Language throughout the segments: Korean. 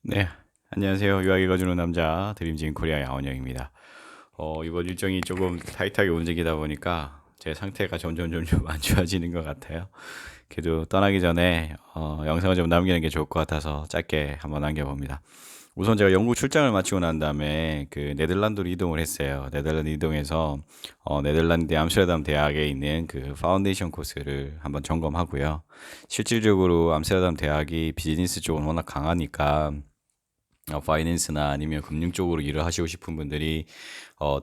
네, 안녕하세요. 유학 읽어주는 남자 드림진 코리아 양원영입니다. 이번 일정이 조금 타이트하게 움직이다 보니까 제 상태가 점점 안 좋아지는 것 같아요. 그래도 떠나기 전에 영상을 좀 남기는 게 좋을 것 같아서 짧게 한번 남겨봅니다. 우선 제가 영국 출장을 마치고 난 다음에 그 네덜란드로 이동을 했어요. 네덜란드 이동해서 네덜란드 암스테르담 대학에 있는 그 파운데이션 코스를 한번 점검하고요. 실질적으로 암스테르담 대학이 비즈니스 쪽은 워낙 강하니까 파이낸스나 아니면 금융 쪽으로 일을 하시고 싶은 분들이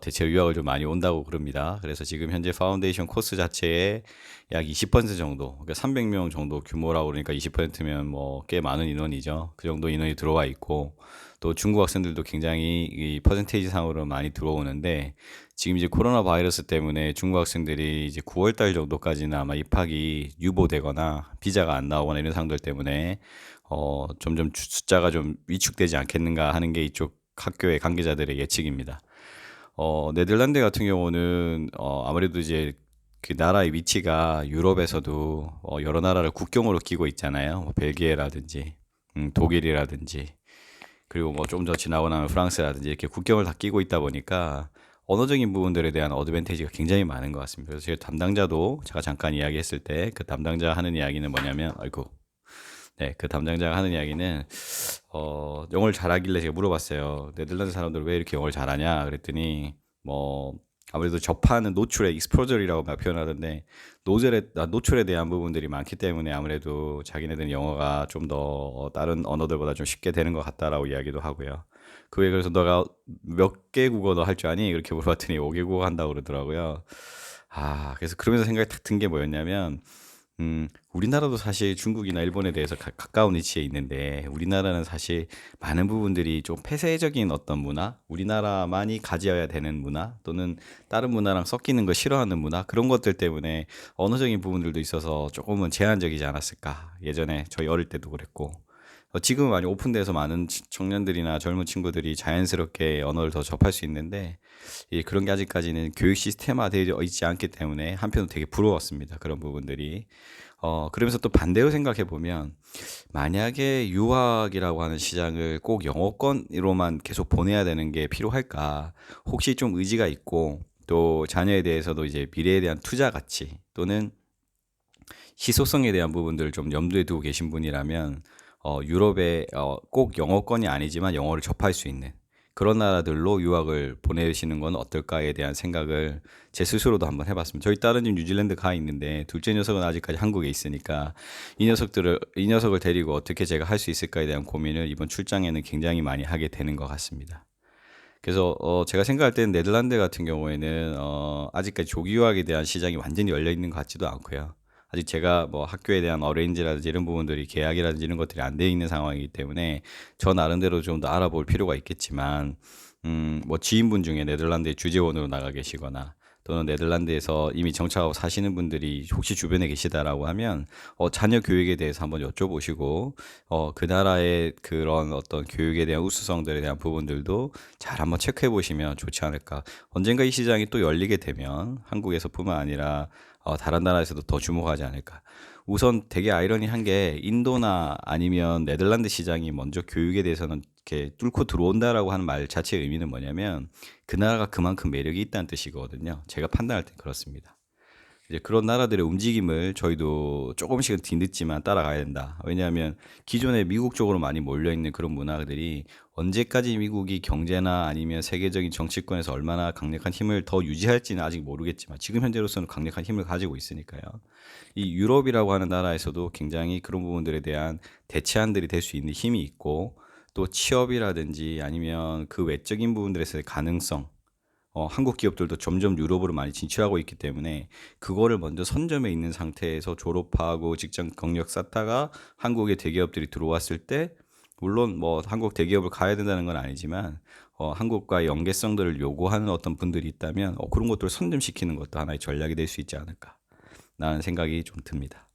대체로 유학을 좀 많이 온다고 그럽니다. 그래서 지금 현재 파운데이션 코스 자체에 약 20% 정도, 그러니까 300명 정도 규모라고 그러니까 20%면 뭐 꽤 많은 인원이죠. 그 정도 인원이 들어와 있고 또 중국 학생들도 굉장히 이 퍼센테이지 상으로 많이 들어오는데 지금 이제 코로나 바이러스 때문에 중국 학생들이 이제 9월 달 정도까지는 아마 입학이 유보되거나 비자가 안 나오거나 이런 상황들 때문에 점점 숫자가 좀 위축되지 않겠는가 하는 게 이쪽 학교의 관계자들의 예측입니다. 네덜란드 같은 경우는 아무래도 이제 그 나라의 위치가 유럽에서도 여러 나라를 국경으로 끼고 있잖아요. 뭐 벨기에라든지 독일이라든지 그리고 뭐 좀 더 지나고 나면 프랑스라든지 이렇게 국경을 다 끼고 있다 보니까 언어적인 부분들에 대한 어드밴티지가 굉장히 많은 것 같습니다. 그래서 제 담당자도 제가 잠깐 이야기했을 때 그 담당자 하는 이야기는 뭐냐면 아이고 네, 그 담당자가 하는 이야기는 영어를 잘하길래 제가 물어봤어요. 네덜란드 사람들 왜 이렇게 영어를 잘하냐? 그랬더니 뭐 아무래도 접하는 노출의 익스포저리라고 막 표현하던데 노출에 대한 부분들이 많기 때문에 아무래도 자기네들은 영어가 좀 더 다른 언어들보다 좀 쉽게 되는 것 같다라고 이야기도 하고요. 그 외에 그래서 너가 몇 개 국어 너 할 줄 아니? 이렇게 물어봤더니 5개 국어 한다고 그러더라고요. 그래서 그러면서 생각이 탁 든 게 뭐였냐면 우리나라도 사실 중국이나 일본에 대해서 가까운 위치에 있는데 우리나라는 사실 많은 부분들이 좀 폐쇄적인 어떤 문화, 우리나라만이 가져야 되는 문화 또는 다른 문화랑 섞이는 거 싫어하는 문화 그런 것들 때문에 언어적인 부분들도 있어서 조금은 제한적이지 않았을까. 예전에 저희 어릴 때도 그랬고 지금은 많이 오픈돼서 많은 청년들이나 젊은 친구들이 자연스럽게 언어를 더 접할 수 있는데 그런 게 아직까지는 교육 시스템화되어 있지 않기 때문에 한편으로 되게 부러웠습니다. 그런 부분들이. 그러면서 또 반대로 생각해 보면 만약에 유학이라고 하는 시장을 꼭 영어권으로만 계속 보내야 되는 게 필요할까? 혹시 좀 의지가 있고 또 자녀에 대해서도 이제 미래에 대한 투자 가치 또는 희소성에 대한 부분들을 좀 염두에 두고 계신 분이라면 유럽에 꼭 영어권이 아니지만 영어를 접할 수 있는 그런 나라들로 유학을 보내시는 건 어떨까에 대한 생각을 제 스스로도 한번 해봤습니다. 저희 딸은 지금 뉴질랜드 가 있는데 둘째 녀석은 아직까지 한국에 있으니까 이 녀석을 데리고 어떻게 제가 할 수 있을까에 대한 고민을 이번 출장에는 굉장히 많이 하게 되는 것 같습니다. 그래서 제가 생각할 때는 네덜란드 같은 경우에는 아직까지 조기 유학에 대한 시장이 완전히 열려 있는 것 같지도 않고요. 아직 제가 뭐 학교에 대한 어레인지라든지 이런 부분들이 계약이라든지 이런 것들이 안 돼 있는 상황이기 때문에 저 나름대로 좀 더 알아볼 필요가 있겠지만 뭐 지인분 중에 네덜란드에 주재원으로 나가 계시거나 또는 네덜란드에서 이미 정착하고 사시는 분들이 혹시 주변에 계시다라고 하면 자녀 교육에 대해서 한번 여쭤보시고 그 나라의 그런 어떤 교육에 대한 우수성들에 대한 부분들도 잘 한번 체크해 보시면 좋지 않을까. 언젠가 이 시장이 또 열리게 되면 한국에서뿐만 아니라 다른 나라에서도 더 주목하지 않을까. 우선 되게 아이러니한 게 인도나 아니면 네덜란드 시장이 먼저 교육에 대해서는 이렇게 뚫고 들어온다라고 하는 말 자체의 의미는 뭐냐면 그 나라가 그만큼 매력이 있다는 뜻이거든요. 제가 판단할 때 그렇습니다. 이제 그런 나라들의 움직임을 저희도 조금씩은 뒤늦지만 따라가야 된다. 왜냐하면 기존에 미국 쪽으로 많이 몰려있는 그런 문화들이 언제까지 미국이 경제나 아니면 세계적인 정치권에서 얼마나 강력한 힘을 더 유지할지는 아직 모르겠지만 지금 현재로서는 강력한 힘을 가지고 있으니까요. 이 유럽이라고 하는 나라에서도 굉장히 그런 부분들에 대한 대체안들이 될 수 있는 힘이 있고 또 취업이라든지 아니면 그 외적인 부분들에서의 가능성 한국 기업들도 점점 유럽으로 많이 진출하고 있기 때문에 그거를 먼저 선점해 있는 상태에서 졸업하고 직장 경력 쌓다가 한국의 대기업들이 들어왔을 때 물론 뭐 한국 대기업을 가야 된다는 건 아니지만 한국과 연계성들을 요구하는 어떤 분들이 있다면 그런 것들을 선점시키는 것도 하나의 전략이 될 수 있지 않을까라는 생각이 좀 듭니다.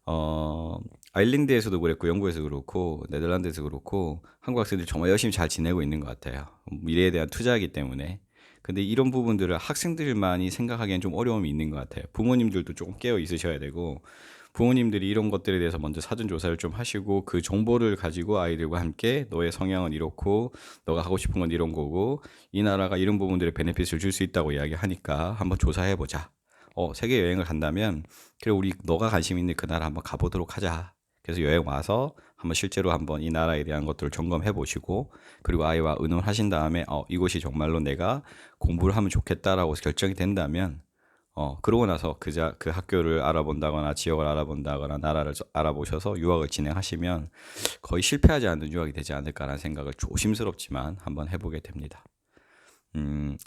어, 아일랜드에서도 그랬고 영국에서 그렇고 네덜란드에서 그렇고 한국 학생들이 정말 열심히 잘 지내고 있는 것 같아요. 미래에 대한 투자이기 때문에. 근데 이런 부분들을 학생들만이 생각하기엔 좀 어려움이 있는 것 같아요. 부모님들도 조금 깨어 있으셔야 되고 부모님들이 이런 것들에 대해서 먼저 사전 조사를 좀 하시고 그 정보를 가지고 아이들과 함께 너의 성향은 이렇고 너가 하고 싶은 건 이런 거고 이 나라가 이런 부분들의 베네핏을 줄 수 있다고 이야기하니까 한번 조사해 보자. 세계 여행을 간다면 그래 우리 너가 관심 있는 그 나라 한번 가보도록 하자. 그래서 여행 와서 한번 실제로 한번 이 나라에 대한 것들을 점검해 보시고 그리고 아이와 의논하신 다음에 이곳이 정말로 내가 공부를 하면 좋겠다라고 결정이 된다면 그러고 나서 그 학교를 알아본다거나 지역을 알아본다거나 나라를 알아보셔서 유학을 진행하시면 거의 실패하지 않는 유학이 되지 않을까라는 생각을 조심스럽지만 한번 해보게 됩니다.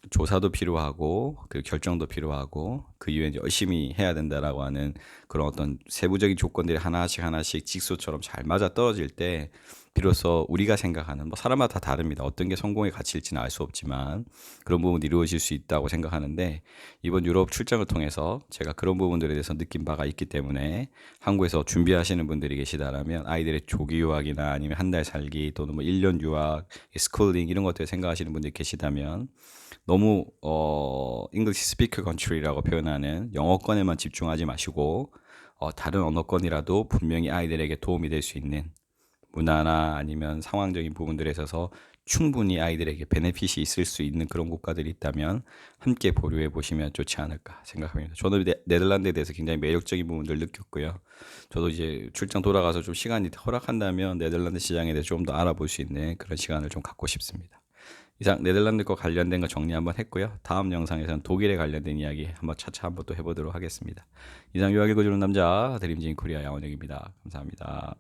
조사도 필요하고 그 결정도 필요하고 그 이후에 이제 열심히 해야 된다라고 하는 그런 어떤 세부적인 조건들이 하나씩 직소처럼 잘 맞아 떨어질 때 비로소 우리가 생각하는 뭐 사람마다 다 다릅니다. 어떤 게 성공의 가치일지는 알 수 없지만 그런 부분이 이루어질 수 있다고 생각하는데 이번 유럽 출장을 통해서 제가 그런 부분들에 대해서 느낀 바가 있기 때문에 한국에서 준비하시는 분들이 계시다라면 아이들의 조기 유학이나 아니면 한 달 살기 또는 뭐 1년 유학, 스쿨링 이런 것들 생각하시는 분들이 계시다면 너무 English speaker country라고 표현하는 영어권에만 집중하지 마시고 다른 언어권이라도 분명히 아이들에게 도움이 될 수 있는 문화나 아니면 상황적인 부분들에 있어서 충분히 아이들에게 베네핏이 있을 수 있는 그런 국가들이 있다면 함께 보류해 보시면 좋지 않을까 생각합니다. 저도 네덜란드에 대해서 굉장히 매력적인 부분들을 느꼈고요. 저도 이제 출장 돌아가서 좀 시간이 허락한다면 네덜란드 시장에 대해서 좀 더 알아볼 수 있는 그런 시간을 좀 갖고 싶습니다. 이상 네덜란드과 관련된 거 정리 한번 했고요. 다음 영상에서는 독일에 관련된 이야기 한번 차차 한번 또 해보도록 하겠습니다. 이상 유학 읽어주는 남자 드림진 코리아 양원영입니다. 감사합니다.